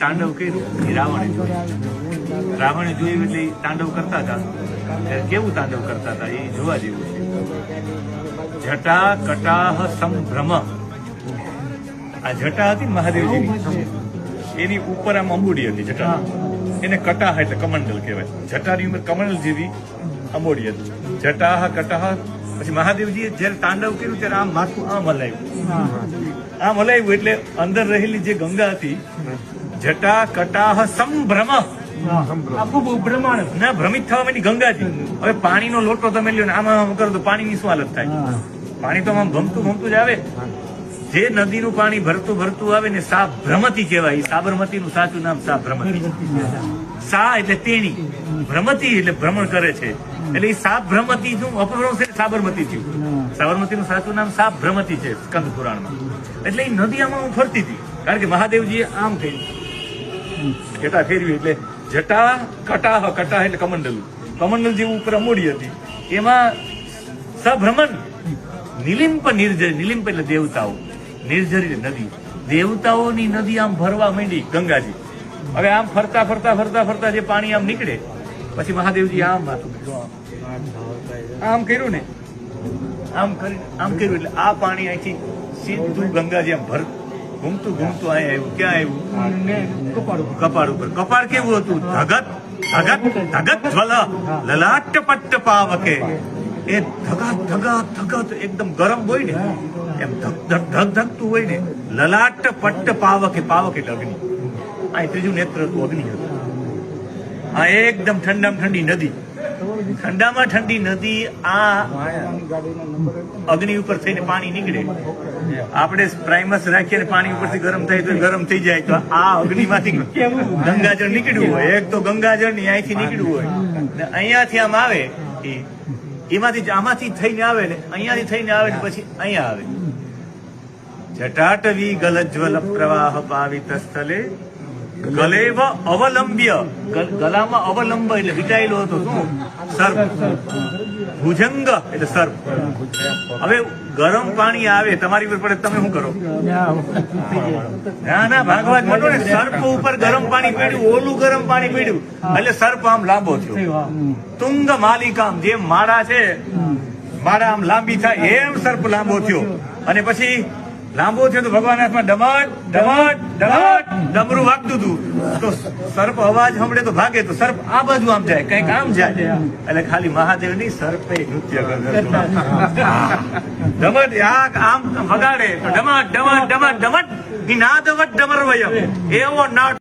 તાંડવ કર્યું એ રાવણે જોયું એટલે તાંડવ કરતા હતા. કેવું તાંડવ કરતા હતા એ જોવા જેવું છે. જટા કટાહ સંભ્રમ. આ જટા હતી મહાદેવજીની, એની ઉપર આમ અંબુડી હતી જટા, એને કટાહ એટલે કમંડલ કહેવાય. જટાની ઉંમર કમંડલ જેવી અંબોડી હતી. જટાહ કટાહ. પછી મહાદેવજીએ જયારે તાંડવ કર્યું ત્યારે આમ માથું આમ હલાવ્યું એટલે અંદર રહેલી જે ગંગા હતી, જટા કટાહ સંભ્રમ, ભ્રમિત થવા માંડી ગંગાજી. હવે પાણીનો લોટો તમે લ્યો ને આમાં કરો તો પાણીની શું હાલત થાય? પાણી તો આમ ભમતું જ આવે. જે નદીનું પાણી ભરતું આવે ને સા ભ્રમતી કહેવાય. સાબરમતીનું સાચું નામ સા ભ્રમતી. સા એટલે તેણી, ભ્રમતી એટલે ભ્રમણ કરે છે, એટલે એ સાપ ભ્રમતી નું અપભ્રંશ છે સાબરમતી થયું. સાબરમતી નું સાચું નામ સાપ ભ્રમતી છે સ્કંદ પુરાણમાં. એટલે એ નદી આમાં ફરતી હતી, કારણ કે મહાદેવજીએ આમ થઈ જટા ફેરવી એટલે જટા કટાહ. કટાહ એટલે કમંડલ. કમંડલ જેવું ઉપર અમોડી હતી, એમાં સભ્રમણ નિલિંપ નિર્જર. નિલિંપ એટલે દેવતાઓ, નિર્જરી નદી, દેવતાઓની નદી આમ ભરવા માંડી ગંગાજી. હવે આમ ફરતા જે પાણી આમ નીકળે, પછી મહાદેવજી આમ કર્યું ને, આમ કર્યું એટલે આ પાણી અહીંથી સીધું ગંગાજી આમ ઘૂમતું અહીંયા આવ્યું. ક્યાં આવ્યું? કપાળ ઉપર. કપાળ કેવું હતું? ધગત જ્વલ લલાટ પટ્ટ પાવકે. એ ધગત એકદમ ગરમ હોય ને, એમ ધગધગતું હોય ને. લલાટ પટ્ટ પાવકે. પાવક એટલે અગ્નિ. આ ત્રીજું નેત્ર હતું, અગ્નિ હતું. આ એકદમ ઠંડી નદી, ઠંડામાં ઠંડી નદી. આ અગ્નિ ઉપર થઈને પાણી નીકળે. આપણે પ્રાઇમસ રાખીએ પાણી ઉપરથી ગરમ થાય તો ગરમ થઈ જાય, તો આ અગ્નિમાંથી ગંગાજળ નીકળ્યું હોય. એક તો ગંગાજળ ની અહીંથી નીકળ્યું હોય ને અહીંયાથી આમ આવે, એમાંથી આમાંથી થઈને આવે ને અહીંયાથી થઈને આવે ને પછી અહીંયા આવે. જટાટવી ગલજ્વલ પ્રવાહ પાવિત સ્થલે ગલેવ અવલંબ્ય. ગલામાં અવલંબ એટલે વિટાયેલો હતો. શું? સર્પ. ભુજંગ એટલે સર્પ. હવે ગરમ પાણી આવે તમારી ઉપર પડે, તમે શું કરો? ના ભાગવા જ માંડો ને. સર્પ ઉપર ગરમ પાણી પડ્યું, ઓલું ગરમ પાણી પડ્યું એટલે સર્પ આમ લાંબો થયો. તુંગ માલિકામ, જેમ માળા છે, માળા આમ લાંબી થાય એમ સર્પ લાંબો થયો. અને પછી લાંબો થયો તો ભગવાન હાથમાં ડમરું વાગતું હતું. તો સર્પ અવાજ સાંભળે તો ભાગે, તો સર્પ આ બાજુ આમ જાય, કઈક આમ જાય. એટલે ખાલી મહાદેવ ની સર્પે નૃત્ય કરતો. ડમટ આમ વગાડે તો ડમટ નિનાદવટ ડમરવયમ, એવો નાદ